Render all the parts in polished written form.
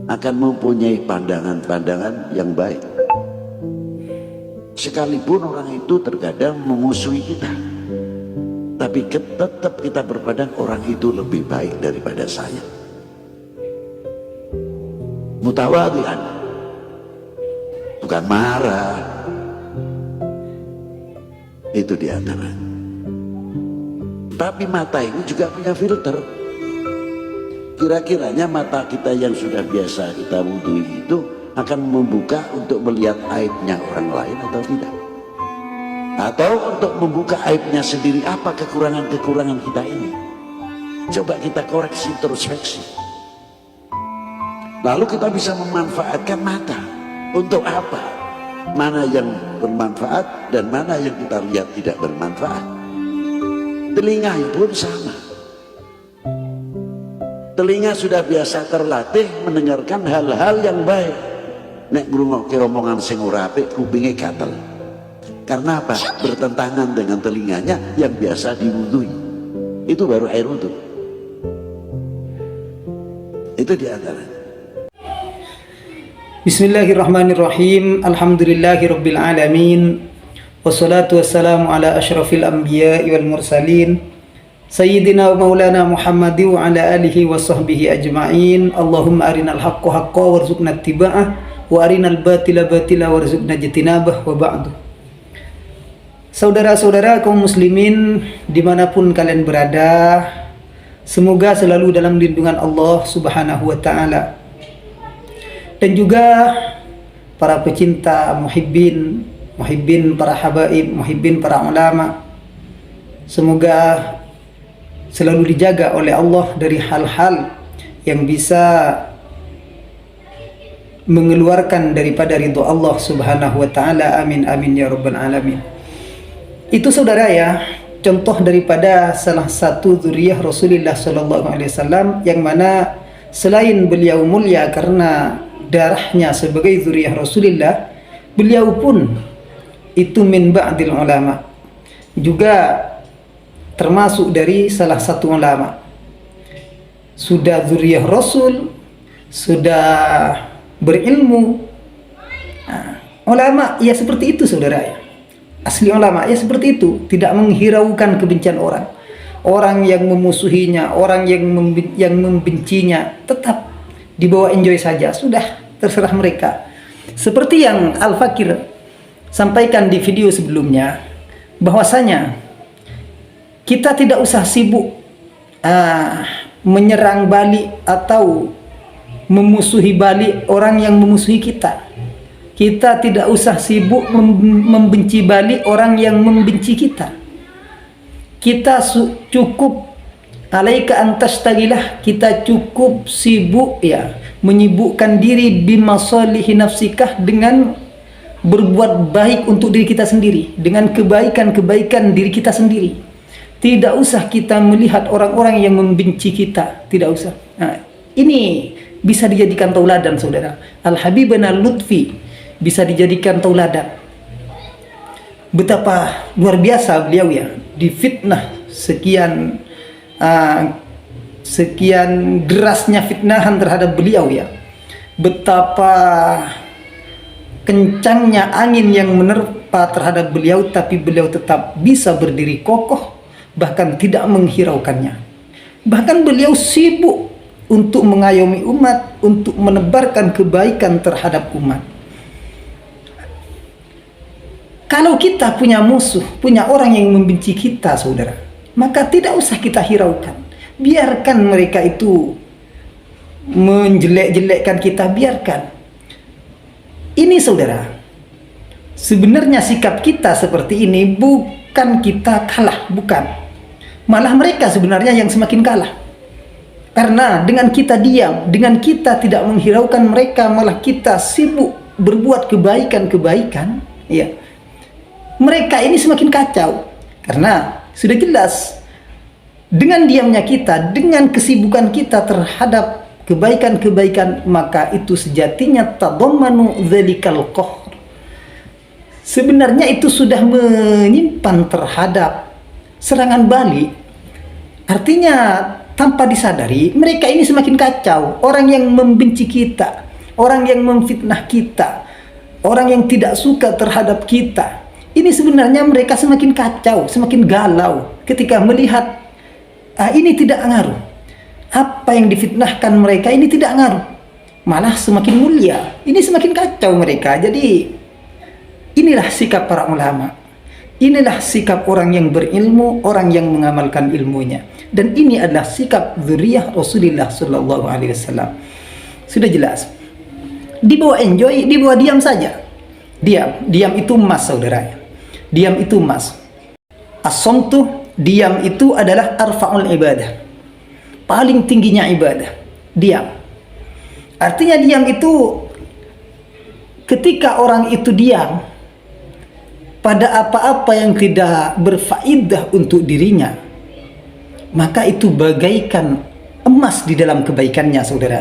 akan mempunyai pandangan-pandangan yang baik. Sekalipun orang itu terkadang memusuhi kita, tapi tetap kita berpandang orang itu lebih baik daripada saya. Mutawadhi'an, bukan marah. Itu di antara. Tapi mata ini juga punya filter. Kira-kiranya mata kita yang sudah biasa kita wudhu itu akan membuka untuk melihat aibnya orang lain atau tidak? Atau untuk membuka aibnya sendiri, apa kekurangan-kekurangan kita ini? Coba kita koreksi, introspeksi. Lalu kita bisa memanfaatkan mata. Untuk apa? Mana yang bermanfaat dan mana yang kita lihat tidak bermanfaat. Telinga pun sama. Telinga sudah biasa terlatih mendengarkan hal-hal yang baik. Nek ngrungokke omongan sing ora apik kupinge gatel. Karena apa? Bertentangan dengan telinganya yang biasa diwudhui. Itu baru air wudhu. Itu di antara. Bismillahirrahmanirrahim. Alhamdulillahirabbil alamin. Wassalatu wassalamu ala asyrafil anbiya'i wal mursalin. Sayyidina wa maulana Muhammad wa ala alihi wa sahbihi ajma'in. Allahumma arinal haqqa haqqa warzuqna ittiba'ah wa arinal batila batila warzuqna ijtinabah wa ba'du. Saudara-saudara kaum muslimin dimanapun kalian berada, semoga selalu dalam lindungan Allah subhanahu wa ta'ala. Dan juga para pecinta muhibbin, para habaib, muhibbin para ulama, semoga selalu dijaga oleh Allah dari hal-hal yang bisa mengeluarkan daripada ridho Allah subhanahu wa ta'ala. Amin amin ya rabbal alamin. Itu saudara ya, contoh daripada salah satu zuriyah Rasulullah sallallahu alaihi wasallam yang mana selain beliau mulia karena darahnya sebagai zuriyah Rasulullah, beliau pun itu min ba'dil ulama, juga termasuk dari salah satu ulama. Sudah zuriyah Rasul, sudah berilmu. Ulama ya seperti itu saudara ya. Asli ulama ya seperti itu, tidak menghiraukan kebencian orang. Orang yang memusuhinya, orang yang membencinya, tetap dibawa enjoy saja, sudah terserah mereka. Seperti yang Al-Fakir sampaikan di video sebelumnya, bahwasanya kita tidak usah sibuk menyerang balik atau memusuhi balik orang yang memusuhi kita. Kita tidak usah sibuk membenci balik orang yang membenci kita. Kita cukup alaika antastagilah, kita cukup sibuk ya, menyibukkan diri bimasalihi nafsikah, dengan berbuat baik untuk diri kita sendiri, dengan kebaikan-kebaikan diri kita sendiri. Tidak usah kita melihat orang-orang yang membenci kita, tidak usah. Nah, ini bisa dijadikan tauladan saudara. Al-Habibana Lutfi bisa dijadikan tauladan. Betapa luar biasa beliau ya, difitnah sekian derasnya fitnahan terhadap beliau ya. Betapa kencangnya angin yang menerpa terhadap beliau, tapi beliau tetap bisa berdiri kokoh, bahkan tidak menghiraukannya. Bahkan beliau sibuk untuk mengayomi umat, untuk menebarkan kebaikan terhadap umat. Kalau kita punya musuh, punya orang yang membenci kita saudara, maka tidak usah kita hiraukan. Biarkan mereka itu menjelek-jelekkan kita, biarkan. Ini saudara, sebenarnya sikap kita seperti ini bukan kita kalah, bukan. Malah mereka sebenarnya yang semakin kalah. Karena dengan kita diam, dengan kita tidak menghiraukan mereka, malah kita sibuk berbuat kebaikan-kebaikan, ya. Mereka ini semakin kacau. Karena sudah jelas, dengan diamnya kita, dengan kesibukan kita terhadap kebaikan-kebaikan, maka itu sejatinya tadammanu dzalikal qahr. Sebenarnya itu sudah menyimpan terhadap serangan balik. Artinya tanpa disadari mereka ini semakin kacau. Orang yang membenci kita, orang yang memfitnah kita, orang yang tidak suka terhadap kita, ini sebenarnya mereka semakin kacau, semakin galau ketika melihat ini tidak ngaruh. Apa yang difitnahkan mereka ini tidak ngaruh, malah semakin mulia. Ini semakin kacau mereka. Jadi inilah sikap para ulama. Inilah sikap orang yang berilmu, orang yang mengamalkan ilmunya. Dan ini adalah sikap dzurriyyah Rasulullah sallallahu alaihi wasallam. Sudah jelas. Dibawa enjoy, dibawa diam saja. Diam itu emas, saudara. Diam itu emas. As-samtu, diam itu adalah arfa'ul ibadah. Paling tingginya ibadah. Diam. Artinya diam itu ketika orang itu diam pada apa-apa yang tidak berfaedah untuk dirinya, maka itu bagaikan emas di dalam kebaikannya, saudara.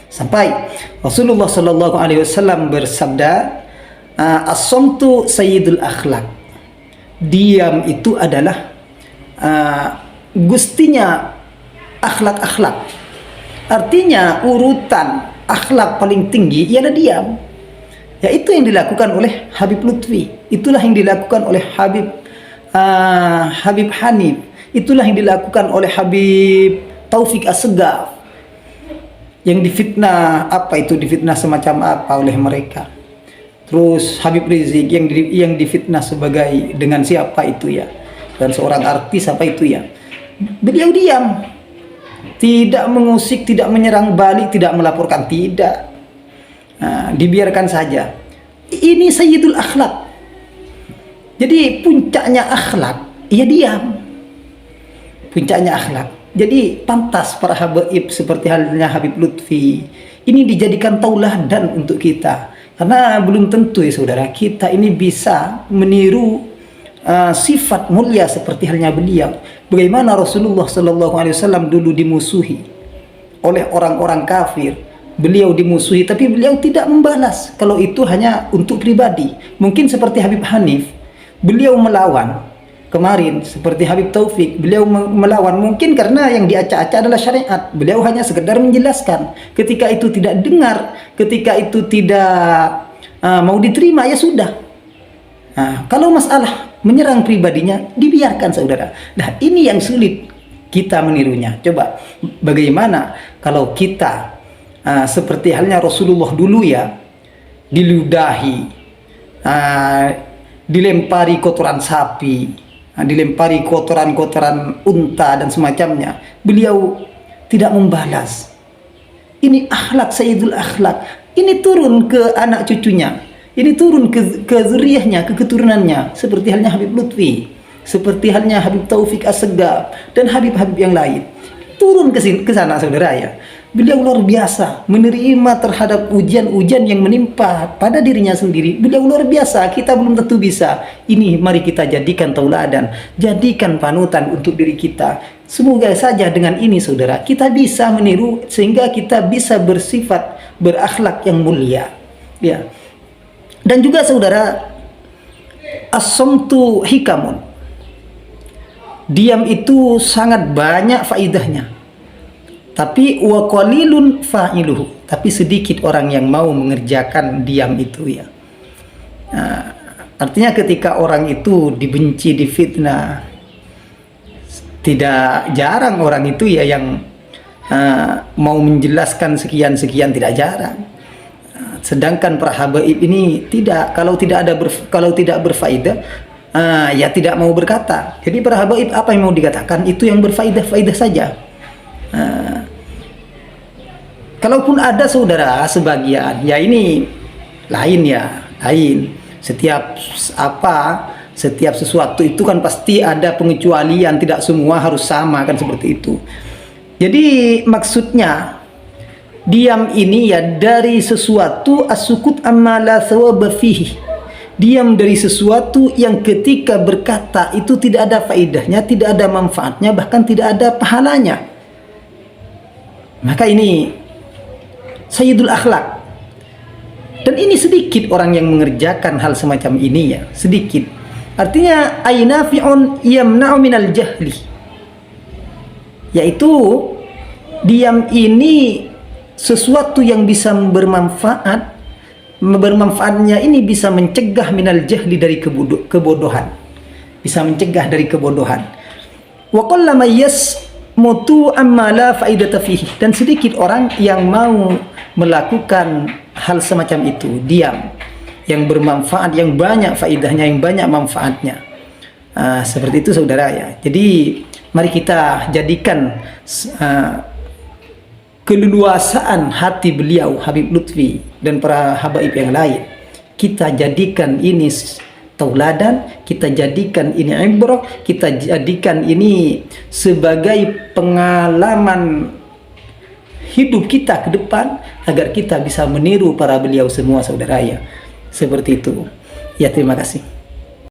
Sampai Rasulullah sallallahu alaihi wasallam bersabda, as-samtu sayyidul akhlak. Diam itu adalah gustinya akhlak-akhlak. Artinya urutan akhlak paling tinggi ialah diam. Ya, itu yang dilakukan oleh Habib Lutfi, itulah yang dilakukan oleh Habib Hanif, itulah yang dilakukan oleh Habib Taufik As-Segaf, yang difitnah difitnah semacam apa oleh mereka. Terus Habib Rizik yang difitnah sebagai dengan siapa itu ya, dan seorang artis apa itu ya. Beliau diam, tidak mengusik, tidak menyerang balik, tidak melaporkan, tidak. Dibiarkan saja. Ini sayyidul akhlak. Jadi puncaknya akhlak, ia diam. Puncaknya akhlak. Jadi pantas para habaib seperti halnya Habib Lutfi ini dijadikan tauladan untuk kita. Karena belum tentu ya saudara, kita ini bisa meniru sifat mulia seperti halnya beliau. Bagaimana Rasulullah sallallahu alaihi wasallam dulu dimusuhi oleh orang-orang kafir. Beliau dimusuhi tapi beliau tidak membalas. Kalau itu hanya untuk pribadi. Mungkin seperti Habib Hanif, beliau melawan kemarin. Seperti Habib Taufik, beliau melawan mungkin karena yang diacak-acak adalah syariat. Beliau hanya sekedar menjelaskan. Ketika itu tidak dengar, ketika itu tidak mau diterima, ya sudah. Kalau masalah menyerang pribadinya, dibiarkan, saudara. Nah, ini yang sulit kita menirunya. Coba bagaimana kalau kita seperti halnya Rasulullah dulu ya, diludahi, dilempari kotoran sapi, dilempari kotoran-kotoran unta dan semacamnya, beliau tidak membalas. Ini akhlak sayyidul akhlak. Ini turun ke anak cucunya, ini turun ke zuriyahnya, ke keturunannya, seperti halnya Habib Lutfi, seperti halnya Habib Taufik As-Segaf dan Habib-habib yang lain. Turun ke sana, saudara ya. Beliau luar biasa menerima terhadap ujian-ujian yang menimpa pada dirinya sendiri. Beliau luar biasa, kita belum tentu bisa. Ini mari kita jadikan tauladan, jadikan panutan untuk diri kita. Semoga saja dengan ini saudara, kita bisa meniru sehingga kita bisa bersifat berakhlak yang mulia. Ya. Dan juga saudara, as-samtu hikamun. Diam itu sangat banyak faidahnya. Tapi wa qalilun fa'iluhu, tapi sedikit orang yang mau mengerjakan diam itu ya. Artinya ketika orang itu dibenci, difitnah, tidak jarang orang itu ya yang mau menjelaskan sekian-sekian, tidak jarang. Sedangkan para habaib ini tidak, kalau tidak berfaedah, ya tidak mau berkata. Jadi para habaib apa yang mau dikatakan itu yang berfaedah saja. Kalaupun ada saudara sebagian, ya ini lain ya, lain. Setiap sesuatu itu kan pasti ada pengecualian, tidak semua harus sama kan, seperti itu. Jadi maksudnya diam ini ya dari sesuatu, as-sukut amma la thawaba fihi. Diam dari sesuatu yang ketika berkata itu tidak ada faedahnya, tidak ada manfaatnya, bahkan tidak ada pahalanya. Maka ini sayyidul akhlak. Dan ini sedikit orang yang mengerjakan hal semacam ini ya, sedikit. Artinya aynafi'un yamna'u minal jahli, yaitu Diam ini sesuatu yang bisa bermanfaat. Bermanfaatnya ini bisa mencegah minal jahli, dari kebodohan. Bisa mencegah dari kebodohan. Wa qallama yasmutu amma la faidata fihi. Dan sedikit orang yang mau melakukan hal semacam itu, diam, yang bermanfaat, yang banyak faidahnya, yang banyak manfaatnya. Seperti itu saudara ya. Jadi mari kita jadikan keleluasaan hati beliau Habib Lutfi dan para habaib yang lain, kita jadikan ini tauladan, kita jadikan ini ibrah, kita jadikan ini sebagai pengalaman hidup kita ke depan, agar kita bisa meniru para beliau semua saudara ya. Seperti itu ya. Terima kasih.